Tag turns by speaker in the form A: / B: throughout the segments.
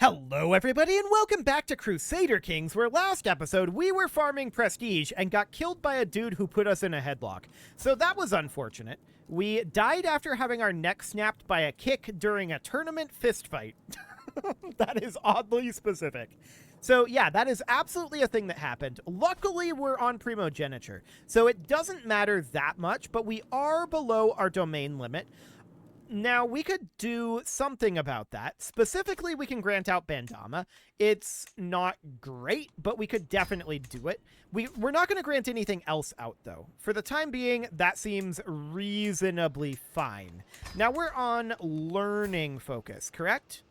A: Hello everybody and welcome back to Crusader Kings, where last episode we were farming prestige and got killed by a dude who put us in a headlock. So that was unfortunate. We died after having our neck snapped by a kick during a tournament fistfight. That is oddly specific. So yeah, that is absolutely a thing that happened. Luckily, we're on primogeniture, so it doesn't matter that much, but we are below our domain limit. Now, we could do something about that. Specifically, we can grant out Bandama. It's not great, but we could definitely do it. We're not going to grant anything else out, though. For the time being, that seems reasonably fine. Now, we're on learning focus, correct?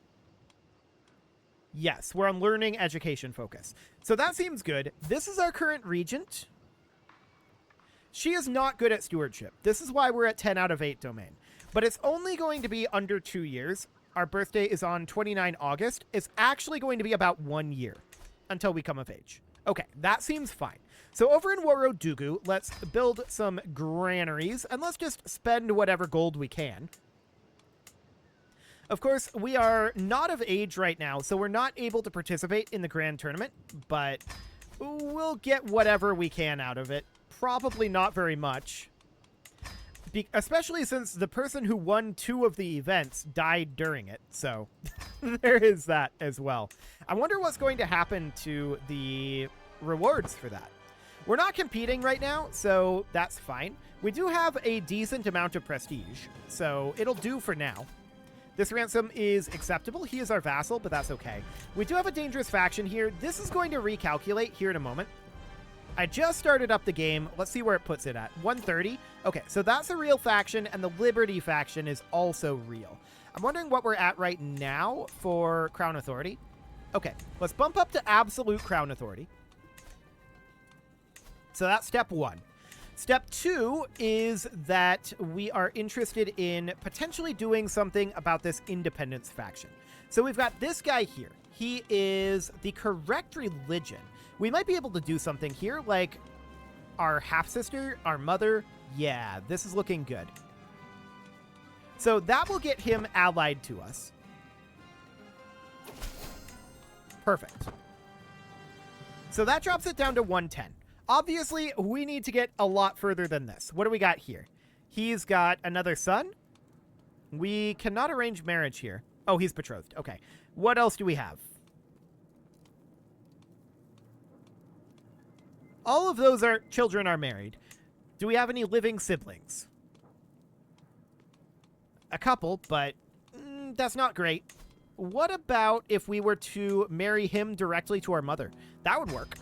A: Yes, we're on learning education focus. So that seems good. This is our current regent. She is not good at stewardship. This is why we're at 10 out of 8 domain. But it's only going to be under 2 years. Our birthday is on 29 August. It's actually going to be about 1 year until we come of age. Okay, that seems fine. So over in Worodugu, let's build some granaries, and let's just spend whatever gold we can. Of course, we are not of age right now, so we're not able to participate in the grand tournament, but we'll get whatever we can out of it. Probably not very much. Especially since the person who won 2 of the events died during it. So there is that as well. I wonder what's going to happen to the rewards for that. We're not competing right now, so that's fine. We do have a decent amount of prestige, so it'll do for now. This ransom is acceptable. He is our vassal, but that's okay. We do have a dangerous faction here. This is going to recalculate here in a moment. I just started up the game. Let's see where it puts it at. 130. Okay, so that's a real faction, and the Liberty faction is also real. I'm wondering what we're at right now for Crown Authority. Okay, let's bump up to absolute Crown Authority. So that's step 1. Step 2 is that we are interested in potentially doing something about this independence faction. So we've got this guy here. He is the correct religion. We might be able to do something here, like our half-sister, our mother. Yeah, this is looking good. So that will get him allied to us. Perfect. So that drops it down to 110. Obviously, we need to get a lot further than this. What do we got here? He's got another son. We cannot arrange marriage here. Oh, he's betrothed. Okay. What else do we have? All of those children are married. Do we have any living siblings? A couple, but that's not great. What about if we were to marry him directly to our mother? That would work.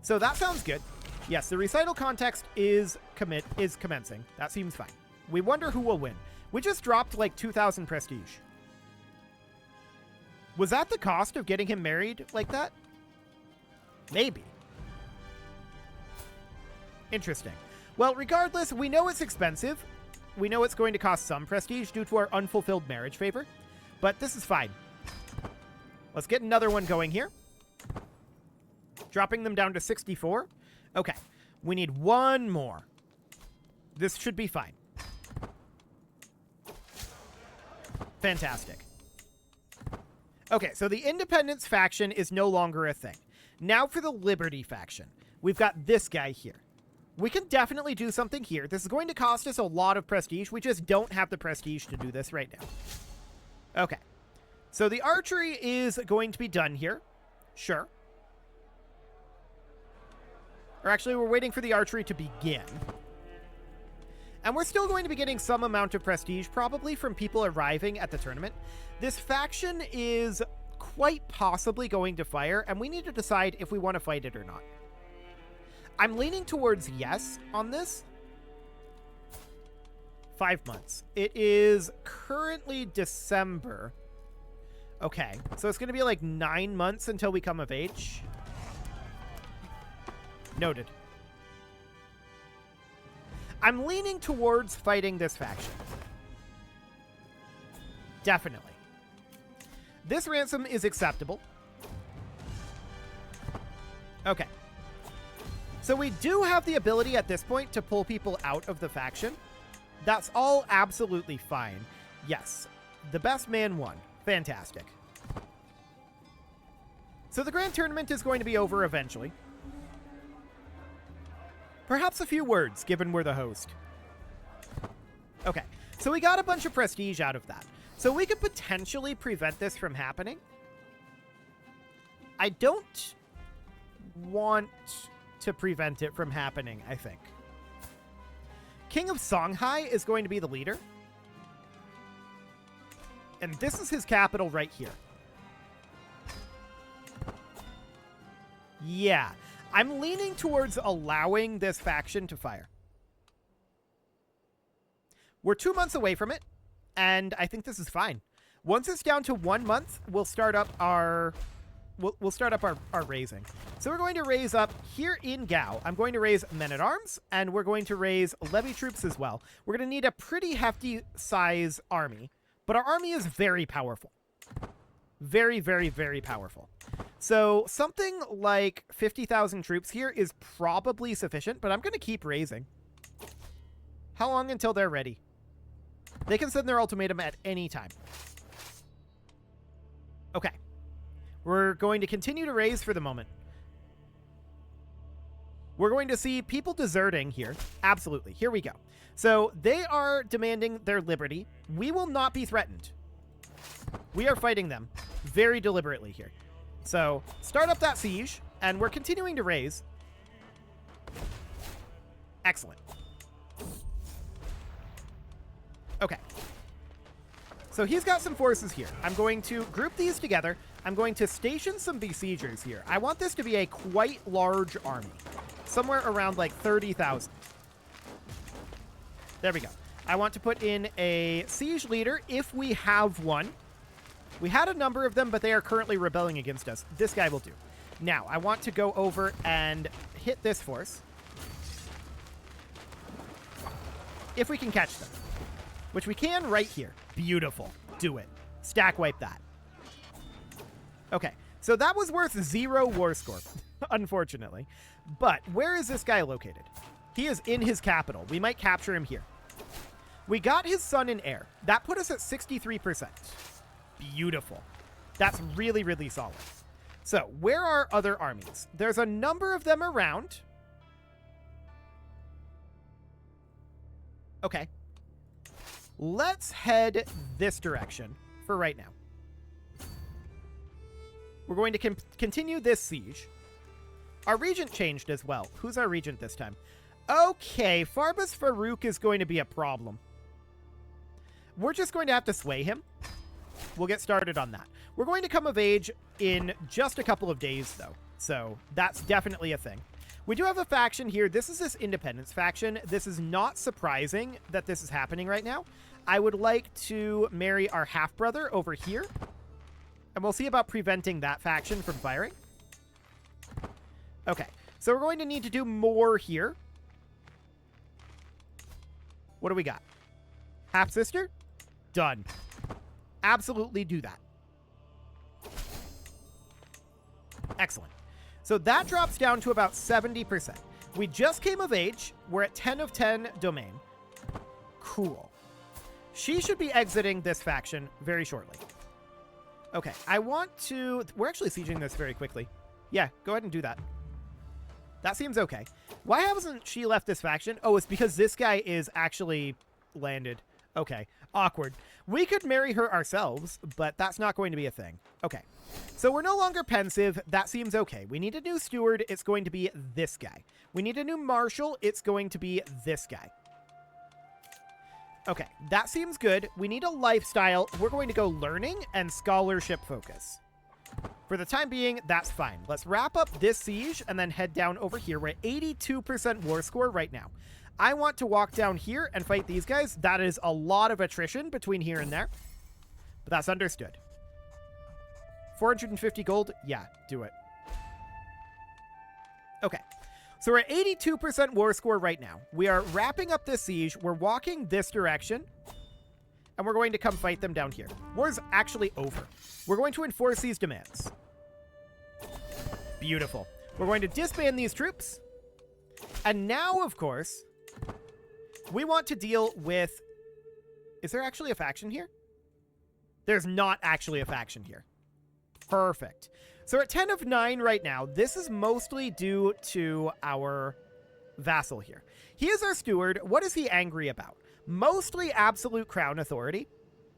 A: So that sounds good. Yes, the recital context is commencing. That seems fine. We wonder who will win. We just dropped like 2,000 prestige. Was that the cost of getting him married like that? Maybe. Interesting. Well, regardless, we know it's expensive. We know it's going to cost some prestige due to our unfulfilled marriage favor, but this is fine. Let's get another one going here. Dropping them down to 64. Okay, we need one more. This should be fine. Fantastic. Okay, so the Independence faction is no longer a thing. Now for the Liberty faction. We've got this guy here. We can definitely do something here. This is going to cost us a lot of prestige. We just don't have the prestige to do this right now. Okay. So the archery is going to be done here. Sure. Or actually, we're waiting for the archery to begin. And we're still going to be getting some amount of prestige, probably from people arriving at the tournament. This faction is quite possibly going to fire, and we need to decide if we want to fight it or not. I'm leaning towards yes on this. 5 months. It is currently December. Okay, so it's going to be like 9 months until we come of age. Noted. I'm leaning towards fighting this faction. Definitely. This ransom is acceptable. Okay. So we do have the ability at this point to pull people out of the faction. That's all absolutely fine. Yes, the best man won. Fantastic. So the Grand Tournament is going to be over eventually. Perhaps a few words, given we're the host. Okay, so we got a bunch of prestige out of that. So we could potentially prevent this from happening. I don't want to prevent it from happening, I think. King of Songhai is going to be the leader. And this is his capital right here. Yeah, I'm leaning towards allowing this faction to fire. We're 2 months away from it, and I think this is fine. Once it's down to 1 month, we'll start up our raising. So we're going to raise up here in Gao. I'm going to raise men-at-arms, and we're going to raise levy troops as well. We're going to need a pretty hefty size army, but our army is very powerful. Very, very, very powerful. So something like 50,000 troops here is probably sufficient, but I'm going to keep raising. How long until they're ready? They can send their ultimatum at any time. Okay. We're going to continue to raise for the moment. We're going to see people deserting here. Absolutely. Here we go. So they are demanding their liberty. We will not be threatened. We are fighting them very deliberately here. So start up that siege, and we're continuing to raise. Excellent. Okay. So he's got some forces here. I'm going to group these together. I'm going to station some besiegers here. I want this to be a quite large army. Somewhere around like 30,000. There we go. I want to put in a siege leader if we have one. We had a number of them, but they are currently rebelling against us. This guy will do. Now, I want to go over and hit this force. If we can catch them. Which we can right here. Beautiful. Do it. Stack wipe that. Okay. So that was worth 0 war score, unfortunately. But where is this guy located? He is in his capital. We might capture him here. We got his son and heir. That put us at 63%. Beautiful. That's really, really solid. So, where are other armies? There's a number of them around. Okay. Let's head this direction for right now. We're going to continue this siege. Our regent changed as well. Who's our regent this time? Okay, Farbus Farouk is going to be a problem. We're just going to have to sway him. We'll get started on that. We're going to come of age in just a couple of days, though. So that's definitely a thing. We do have a faction here. This is this independence faction. This is not surprising that this is happening right now. I would like to marry our half-brother over here. And we'll see about preventing that faction from firing. Okay. So we're going to need to do more here. What do we got? Half-sister? Done. Absolutely do that. Excellent. So that drops down to about 70%. We just came of age. We're at 10 of 10 domain. Cool. She should be exiting this faction very shortly. Okay, I want to... We're actually sieging this very quickly. Yeah, go ahead and do that. That seems okay. Why hasn't she left this faction? Oh, it's because this guy is actually landed. Okay, awkward. We could marry her ourselves, but that's not going to be a thing. Okay, so we're no longer pensive. That seems okay. We need a new steward. It's going to be this guy. We need a new marshal. It's going to be this guy. Okay, that seems good. We need a lifestyle. We're going to go learning and scholarship focus. For the time being, that's fine. Let's wrap up this siege and then head down over here. We're at 82% war score right now. I want to walk down here and fight these guys. That is a lot of attrition between here and there. But that's understood. 450 gold? Yeah, do it. Okay. So we're at 82% war score right now. We are wrapping up this siege. We're walking this direction. And we're going to come fight them down here. War's actually over. We're going to enforce these demands. Beautiful. We're going to disband these troops. And now, of course, we want to deal with... Is there actually a faction here? There's not actually a faction here. Perfect. So we're at 10 of 9 right now. This is mostly due to our vassal here. He is our steward. What is he angry about? Mostly absolute crown authority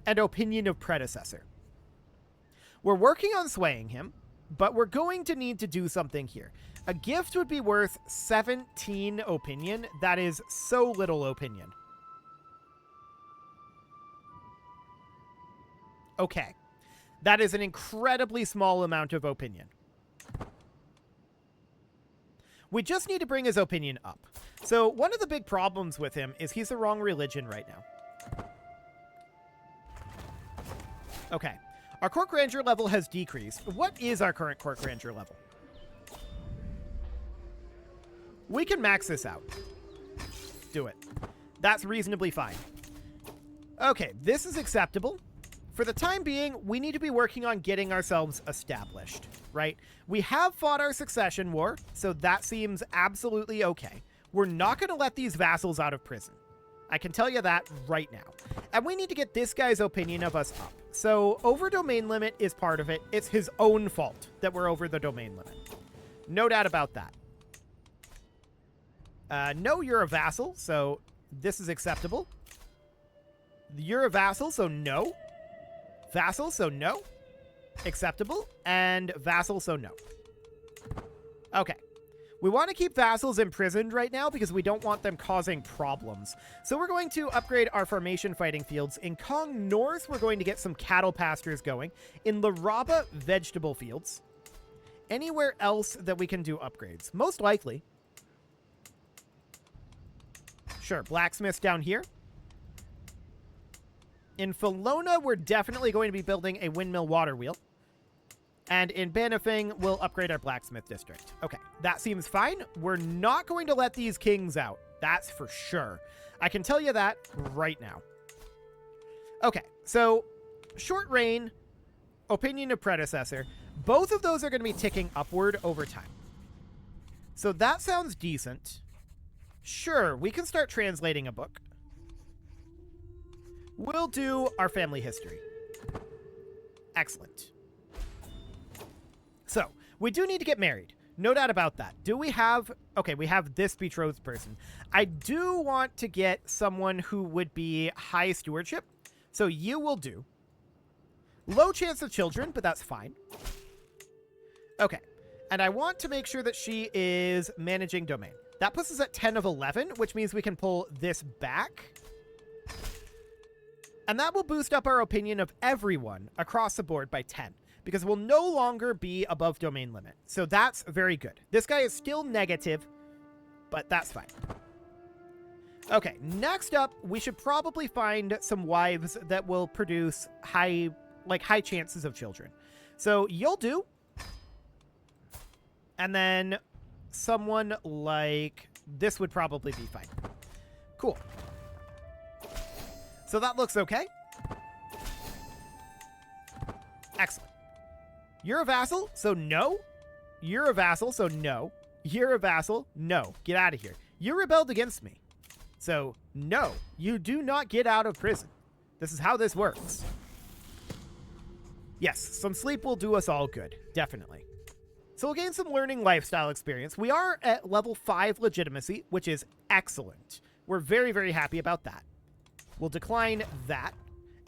A: and opinion of predecessor. We're working on swaying him, but we're going to need to do something here. A gift would be worth 17 opinion. That is so little opinion. Okay. That is an incredibly small amount of opinion. We just need to bring his opinion up. So one of the big problems with him is he's the wrong religion right now. Okay. Our court grandeur level has decreased. What is our current court grandeur level? We can max this out. Do it. That's reasonably fine. Okay, this is acceptable. For the time being, we need to be working on getting ourselves established, right? We have fought our succession war, so that seems absolutely okay. We're not going to let these vassals out of prison. I can tell you that right now. And we need to get this guy's opinion of us up. So over domain limit is part of it. It's his own fault that we're over the domain limit. No doubt about that. No, you're a vassal, so this is acceptable. You're a vassal, so no. Vassal, so no. Acceptable. And vassal, so no. Okay. We want to keep vassals imprisoned right now because we don't want them causing problems. So we're going to upgrade our formation fighting fields. In Kong North, we're going to get some cattle pastures going. In Laraba, vegetable fields. Anywhere else that we can do upgrades? Most likely. Sure, blacksmiths down here. In Felona, we're definitely going to be building a windmill water wheel. And in Banifing, we'll upgrade our blacksmith district. Okay, that seems fine. We're not going to let these kings out. That's for sure. I can tell you that right now. Okay, so short reign, opinion of predecessor. Both of those are going to be ticking upward over time. So that sounds decent. Sure, we can start translating a book. We'll do our family history. Excellent. So, we do need to get married. No doubt about that. Do we have... Okay, we have this betrothed person. I do want to get someone who would be high stewardship. So you will do. Low chance of children, but that's fine. Okay. And I want to make sure that she is managing domain. That puts us at 10 of 11, which means we can pull this back. And that will boost up our opinion of everyone across the board by 10. Because we'll no longer be above domain limit. So that's very good. This guy is still negative, but that's fine. Okay, next up, we should probably find some wives that will produce high chances of children. So you'll do. And then someone like this would probably be fine. Cool. So that looks okay. Excellent. You're a vassal, so no. You're a vassal, so no. You're a vassal, no. Get out of here. You rebelled against me. So, no. You do not get out of prison. This is how this works. Yes, some sleep will do us all good. Definitely. So we'll gain some learning lifestyle experience. We are at level 5 legitimacy, which is excellent. We're very, very happy about that. We'll decline that.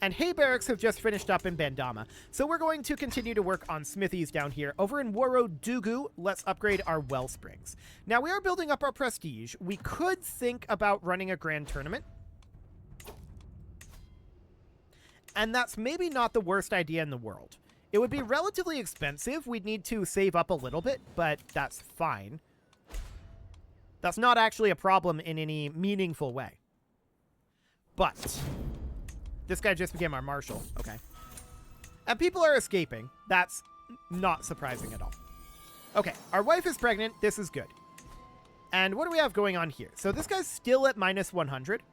A: And Hay Barracks have just finished up in Bandama, so we're going to continue to work on smithies down here. Over in Waro-Dugu, let's upgrade our well springs. Now, we are building up our prestige. We could think about running a grand tournament. And that's maybe not the worst idea in the world. It would be relatively expensive. We'd need to save up a little bit, but that's fine. That's not actually a problem in any meaningful way. But... this guy just became our marshal. Okay. And people are escaping. That's not surprising at all. Okay. Our wife is pregnant. This is good. And what do we have going on here? So this guy's still at minus 100.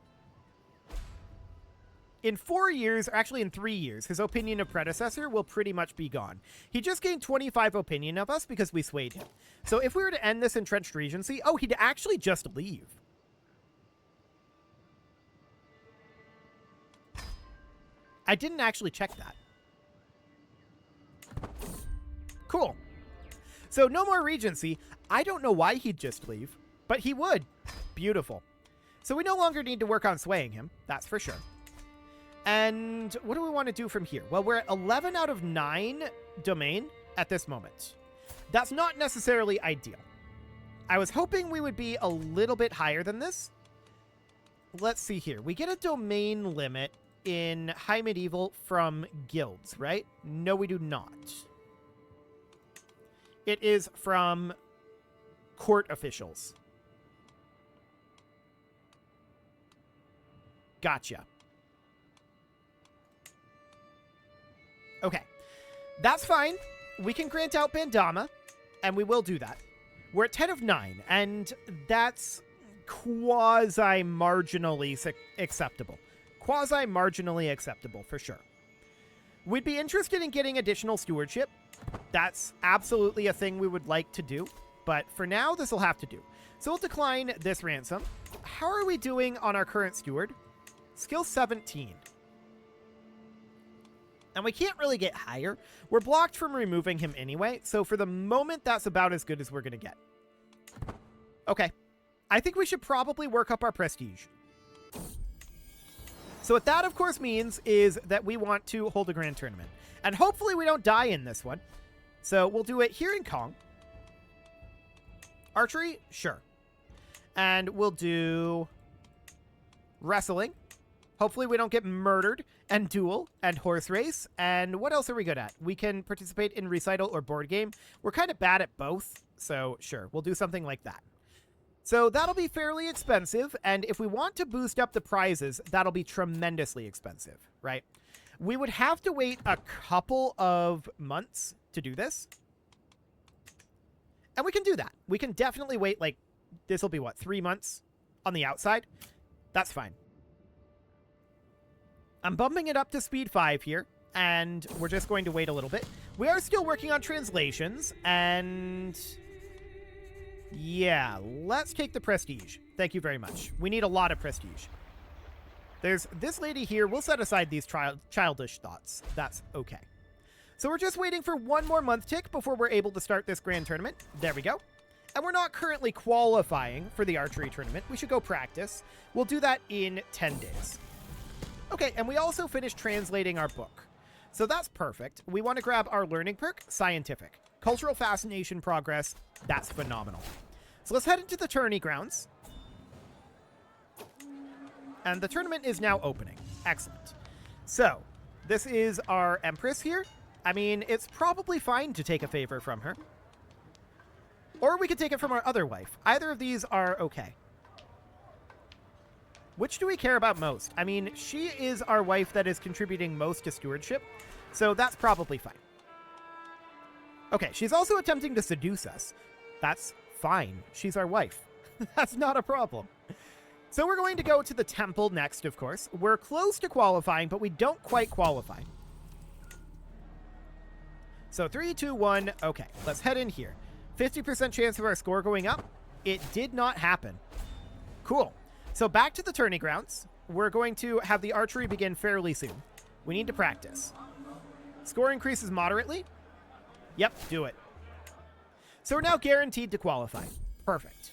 A: In 4 years, or actually in 3 years, his opinion of predecessor will pretty much be gone. He just gained 25 opinion of us because we swayed him. So if we were to end this entrenched regency, oh, he'd actually just leave. I didn't actually check that. Cool. So no more Regency. I don't know why he'd just leave, but he would. Beautiful. So we no longer need to work on swaying him. That's for sure. And what do we want to do from here? Well, we're at 11 out of 9 domain at this moment. That's not necessarily ideal. I was hoping we would be a little bit higher than this. Let's see here. We get a domain limit in High Medieval from guilds, right? No, we do not. It is from court officials. Gotcha. Okay. That's fine. We can grant out Bandama, and we will do that. We're at 10 of 9, and that's quasi-marginally acceptable. Quasi-marginally acceptable, for sure. We'd be interested in getting additional stewardship. That's absolutely a thing we would like to do, but for now, this will have to do. So we'll decline this ransom. How are we doing on our current steward? Skill 17. And we can't really get higher. We're blocked from removing him anyway, so for the moment, that's about as good as we're going to get. Okay. I think we should probably work up our prestige. So what that, of course, means is that we want to hold a grand tournament. And hopefully we don't die in this one. So we'll do it here in Kong. Archery? Sure. And we'll do wrestling. Hopefully we don't get murdered, and duel, and horse race, and what else are we good at? We can participate in recital or board game. We're kind of bad at both, so sure, we'll do something like that. So that'll be fairly expensive, and if we want to boost up the prizes, that'll be tremendously expensive, right? We would have to wait a couple of months to do this, and we can do that. We can definitely wait, like, this will be, what, 3 months on the outside? That's fine. I'm bumping it up to speed 5 here, and we're just going to wait a little bit. We are still working on translations, and yeah, let's take the prestige. Thank you very much. We need a lot of prestige. There's this lady here. We'll set aside these childish thoughts. That's okay. So we're just waiting for one more month tick before we're able to start this grand tournament. There we go. And we're not currently qualifying for the archery tournament. We should go practice. We'll do that in 10 days. Okay, and we also finished translating our book. So that's perfect. We want to grab our learning perk, scientific. Cultural fascination progress, that's phenomenal. So let's head into the tourney grounds. And the tournament is now opening. Excellent. So, this is our Empress here. I mean, it's probably fine to take a favor from her. Or we could take it from our other wife. Either of these are okay. Which do we care about most? I mean, she is our wife that is contributing most to stewardship, so that's probably fine. Okay, she's also attempting to seduce us. That's fine. She's our wife. That's not a problem. So we're going to go to the temple next, of course. We're close to qualifying, but we don't quite qualify. So 3, 2, 1. Okay, let's head in here. 50% chance of our score going up. It did not happen. Cool. So back to the tourney grounds. We're going to have the archery begin fairly soon. We need to practice. Score increases moderately. Yep, do it. So we're now guaranteed to qualify. Perfect.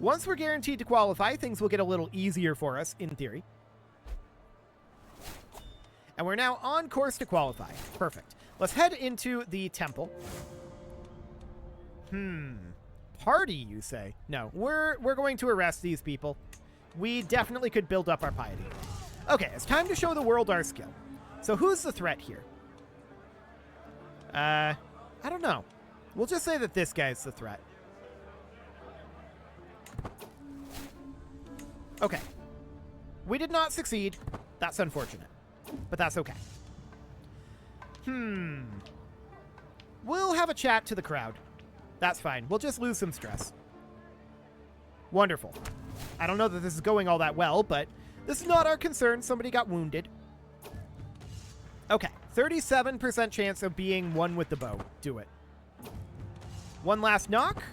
A: Once we're guaranteed to qualify, things will get a little easier for us, in theory. And we're now on course to qualify. Perfect. Let's head into the temple. Party, you say? No, we're going to arrest these people. We definitely could build up our piety. Okay, it's time to show the world our skill. So who's the threat here? I don't know. We'll just say that this guy's the threat. Okay. We did not succeed. That's unfortunate. But that's okay. We'll have a chat to the crowd. That's fine. We'll just lose some stress. Wonderful. I don't know that this is going all that well, but this is not our concern. Somebody got wounded. Okay. 37% chance of being one with the bow. Do it. One last knock.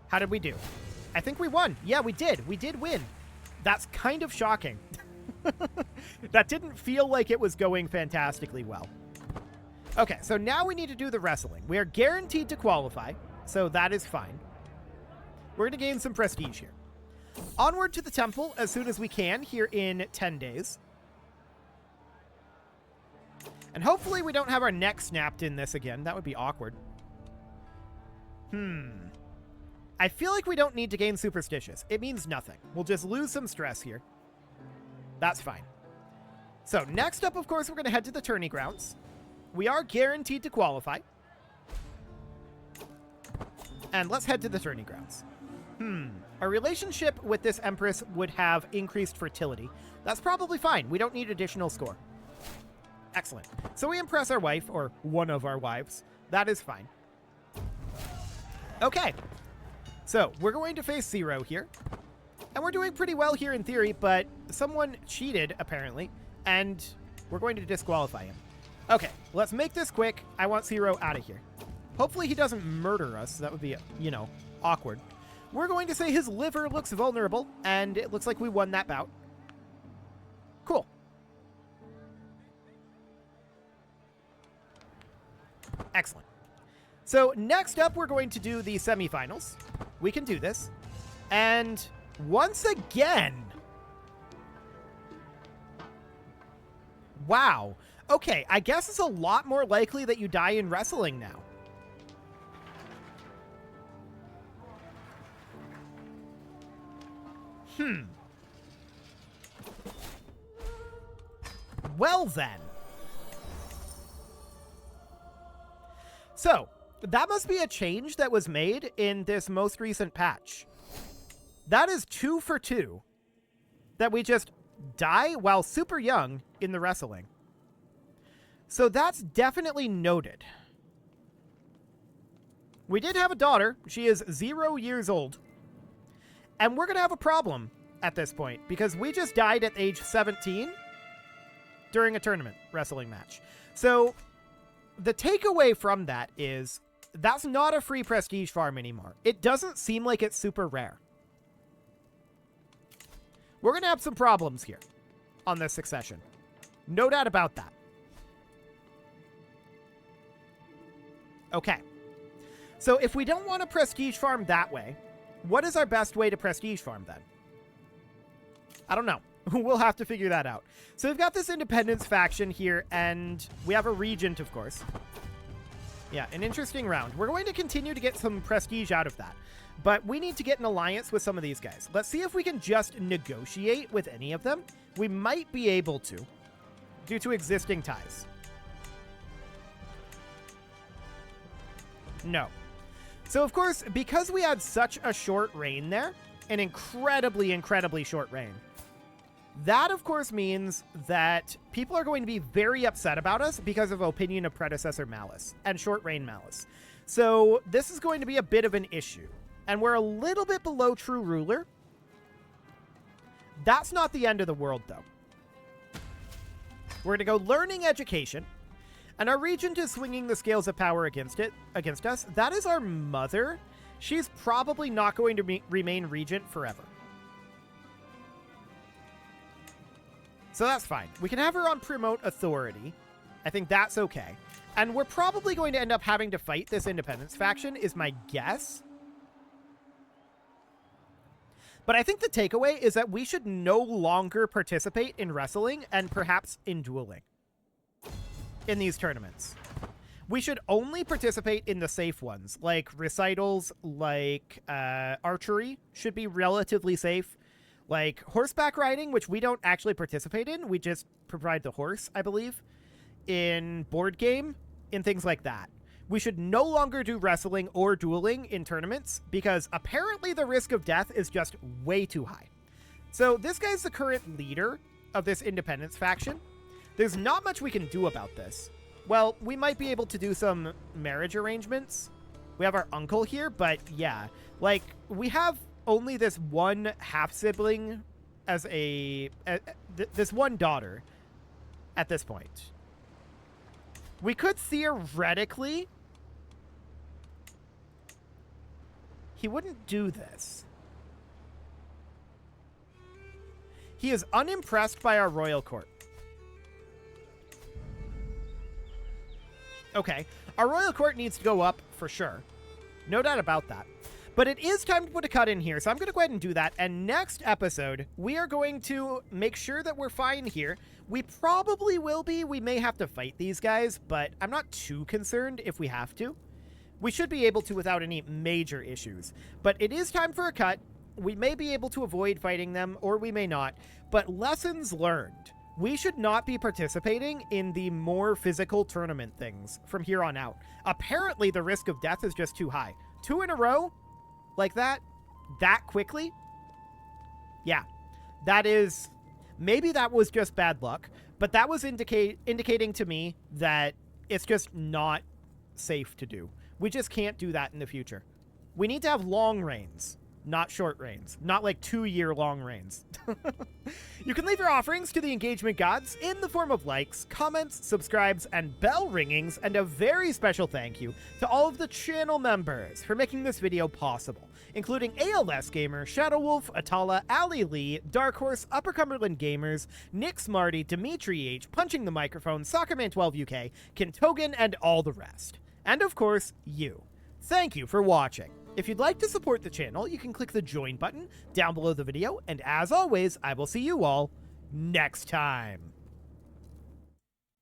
A: How did we do? I think we won. Yeah, we did. We did win. That's kind of shocking. That didn't feel like it was going fantastically well. Okay, so now we need to do the wrestling. We are guaranteed to qualify, so that is fine. We're going to gain some prestige here. Onward to the temple as soon as we can here in 10 days. And hopefully we don't have our neck snapped in this again. That would be awkward. I feel like we don't need to gain superstitious. It means nothing. We'll just lose some stress here. That's fine. So next up, of course, we're going to head to the tourney grounds. We are guaranteed to qualify. And let's head to the tourney grounds. Our relationship with this Empress would have increased fertility. That's probably fine. We don't need additional score. Excellent. So we impress our wife, or one of our wives. That is fine. Okay. So we're going to face Zero here. And we're doing pretty well here in theory, but someone cheated, apparently, and we're going to disqualify him. Okay, let's make this quick. I want Zero out of here. Hopefully he doesn't murder us. That would be, awkward. We're going to say his liver looks vulnerable, and it looks like we won that bout. Cool. Excellent. So next up, we're going to do the semifinals. We can do this. And once again... Wow. Okay, I guess it's a lot more likely that you die in wrestling now. Well then. So, that must be a change that was made in this most recent patch. That is 2 for 2. That we just die while super young in the wrestling. So that's definitely noted. We did have a daughter. She is 0 years old. And we're going to have a problem at this point because we just died at age 17 during a tournament wrestling match. So the takeaway from that is that's not a free prestige farm anymore. It doesn't seem like it's super rare. We're going to have some problems here on this succession. No doubt about that. Okay. So if we don't want to prestige farm that way, what is our best way to prestige farm then? I don't know. We'll have to figure that out. So we've got this independence faction here, and we have a regent, of course. Yeah, an interesting round. We're going to continue to get some prestige out of that. But we need to get an alliance with some of these guys. Let's see if we can just negotiate with any of them. We might be able to, due to existing ties. No. So, of course, because we had such a short reign there, an incredibly, incredibly short reign, that, of course, means that people are going to be very upset about us because of opinion of predecessor malice and short reign malice. So this is going to be a bit of an issue. And we're a little bit below true ruler. That's not the end of the world, though. We're going to go learning education. And our regent is swinging the scales of power against us. That is our mother. She's probably not going to remain regent forever. So that's fine. We can have her on promote authority. I think that's okay. And we're probably going to end up having to fight this independence faction, is my guess. But I think the takeaway is that we should no longer participate in wrestling and perhaps in dueling in these tournaments. We should only participate in the safe ones, like recitals, like archery should be relatively safe. Like horseback riding, which we don't actually participate in. We just provide the horse, I believe, in board game, in things like that. We should no longer do wrestling or dueling in tournaments because apparently the risk of death is just way too high. So this guy's the current leader of this independence faction. There's not much we can do about this. Well, we might be able to do some marriage arrangements. We have our uncle here, but yeah, like we have only this one half-sibling as this one daughter at this point. We could theoretically... He wouldn't do this. He is unimpressed by our royal court. Okay, our royal court needs to go up for sure. No doubt about that. But it is time to put a cut in here, so I'm going to go ahead and do that. And next episode, we are going to make sure that we're fine here. We probably will be. We may have to fight these guys, but I'm not too concerned if we have to. We should be able to without any major issues. But it is time for a cut. We may be able to avoid fighting them, or we may not. But lessons learned. We should not be participating in the more physical tournament things from here on out. Apparently, the risk of death is just too high. 2 in a row? Like that quickly? Yeah, that is, maybe that was just bad luck, but that was indicating to me that it's just not safe to do. We just can't do that in the future. We need to have long reigns, not short reigns, not like 2-year long reigns. You can leave your offerings to the engagement gods in the form of likes, comments, subscribes, and bell ringings, and a very special thank you to all of the channel members for making this video possible, including ALS Gamer, Shadow Wolf, Atala, Ali Lee, Dark Horse, Upper Cumberland Gamers, Nick Smarty, Dimitri H, Punching the Microphone, Soccerman12 UK, Kintogan, and all the rest. And of course, you. Thank you for watching. If you'd like to support the channel, you can click the join button down below the video, and as always, I will see you all next time.